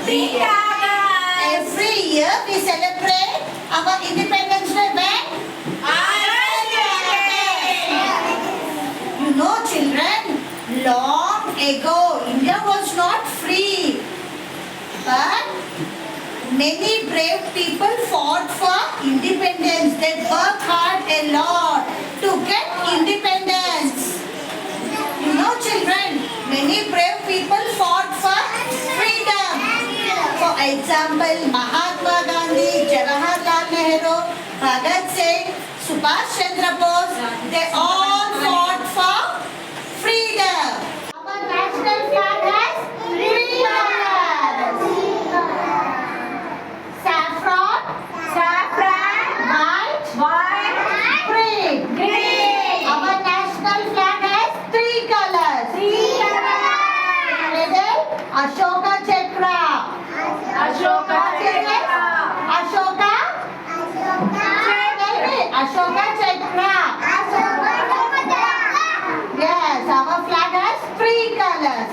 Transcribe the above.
Free colors. Every year we celebrate our Independence Day when? You know, children, long ago India was not free, but many brave people fought for independence. They worked hard a lot to get independence. You know, children, many brave people fought for freedom. For example, Mahatma Gandhi, Jawaharlal Nehru, Bhagat Singh, Subhash Chandra Bose, they all fought for freedom. Our national flag has three colors. Saffron, white, green. Our national flag has three colors. Middle, Ashoka Chakra. Ashoka Chakra. Yes, our flag has three colors.